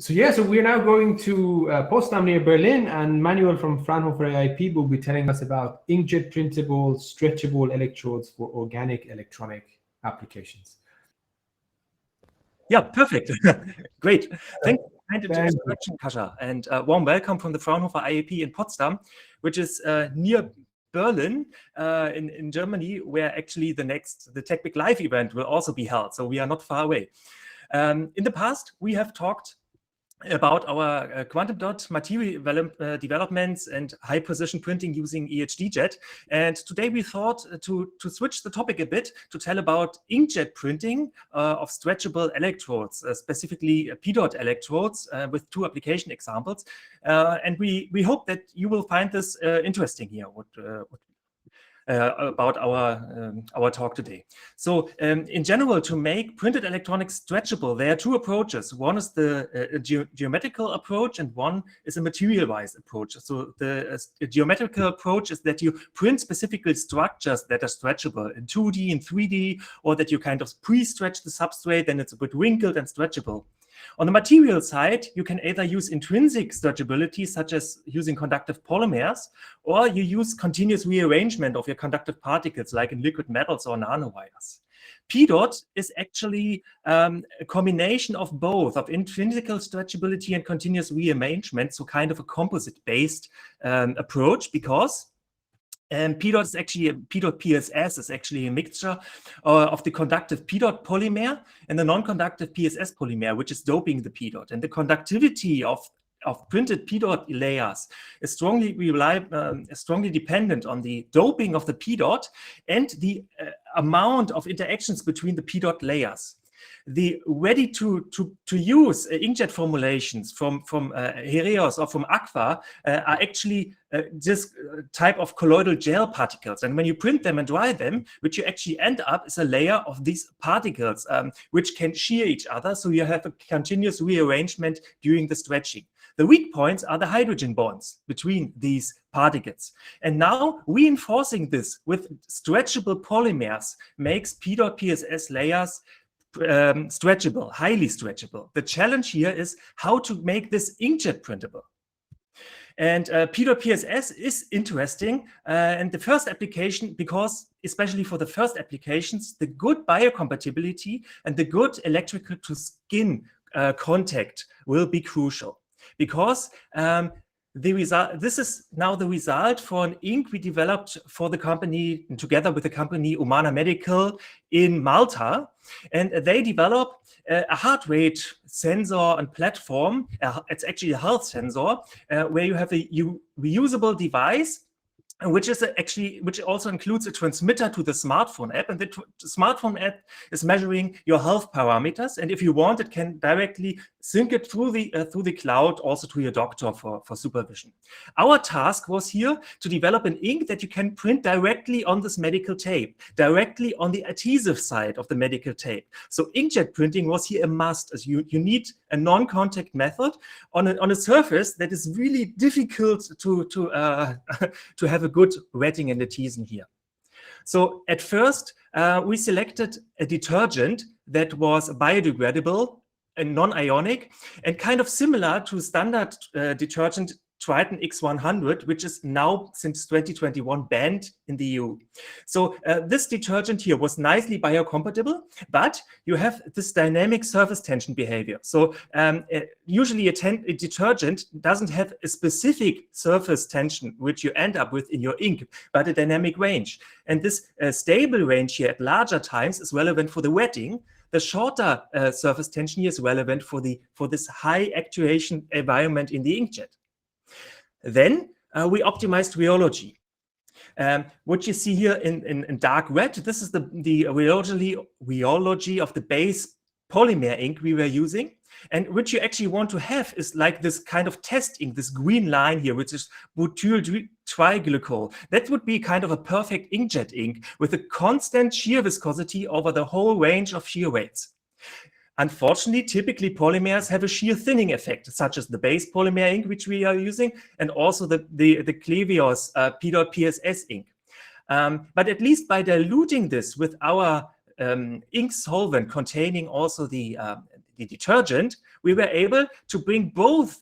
So we're now going to Potsdam near Berlin, and Manuel from Fraunhofer IAP will be telling us about inkjet printable, stretchable electrodes for organic electronic applications. Yeah, perfect. Great. Thank you for the kind introduction, Kasia, and warm welcome from the Fraunhofer IAP in Potsdam, which is near Berlin in Germany, where actually the Tech Big Live event will also be held. So we are not far away. In the past, we have talked about our quantum dot material developments and high precision printing using Inkjet. And today we thought to switch the topic a bit to tell about inkjet printing of stretchable electrodes, specifically P-dot electrodes with two application examples. And we hope that you will find this interesting here, about our talk today. So in general, to make printed electronics stretchable, there are two approaches. One is the geometrical approach, and one is a material-wise approach. So the geometrical approach is that you print specific structures that are stretchable in 2D and 3D, or that you kind of pre-stretch the substrate, and it's a bit wrinkled and stretchable. On the material side, you can either use intrinsic stretchability, such as using conductive polymers, or you use continuous rearrangement of your conductive particles, like in liquid metals or nanowires. P-dot is actually a combination of both, of intrinsic stretchability and continuous rearrangement, so kind of a composite-based approach, because P-dot is actually P-dot PSS is actually a mixture of the conductive P-dot polymer and the non-conductive PSS polymer, which is doping the P-dot. And the conductivity of printed P-dot layers is strongly dependent on the doping of the P-dot and the amount of interactions between the P-dot layers. The ready to use inkjet formulations from Heraeus or from Aqua are actually this type of colloidal gel particles. And when you print them and dry them, what you actually end up is a layer of these particles which can shear each other. So you have a continuous rearrangement during the stretching. The weak points are the hydrogen bonds between these particles. And now reinforcing this with stretchable polymers makes P-dot PSS layers stretchable, highly stretchable. The challenge here is how to make this inkjet printable. And P-dot PSS is interesting, and the first application, because especially for the first applications, the good biocompatibility and the good electrical to skin contact will be crucial, because this is now the result for an ink we developed for the company, together with the company Humana Medical in Malta. And they develop a heart rate sensor and platform. It's actually a health sensor where you have a reusable device, which also includes a transmitter to the smartphone app, and the smartphone app is measuring your health parameters. And if you want, it can directly sync it through the cloud, also to your doctor for supervision. Our task was here to develop an ink that you can print directly on this medical tape, directly on the adhesive side of the medical tape. So inkjet printing was here a must, as you need a non-contact method on a surface that is really difficult to have a good wetting and adhesion here. So at first, we selected a detergent that was biodegradable and non-ionic, and kind of similar to standard detergent Triton X100, which is now since 2021 banned in the EU. So this detergent here was nicely biocompatible, but you have this dynamic surface tension behavior. So usually a detergent doesn't have a specific surface tension, which you end up with in your ink, but a dynamic range. And this stable range here at larger times is relevant for the wetting. The shorter surface tension here is relevant for this high actuation environment in the inkjet. Then we optimized rheology. What you see here in dark red, this is the rheology of the base polymer ink we were using. And what you actually want to have is like this kind of test ink, this green line here, which is butyl triglycol. That would be kind of a perfect inkjet ink with a constant shear viscosity over the whole range of shear rates. Unfortunately, typically polymers have a shear thinning effect, such as the base polymer ink, which we are using, and also the Klevios P-dot PSS ink. But at least by diluting this with our ink solvent containing also the detergent, we were able to bring both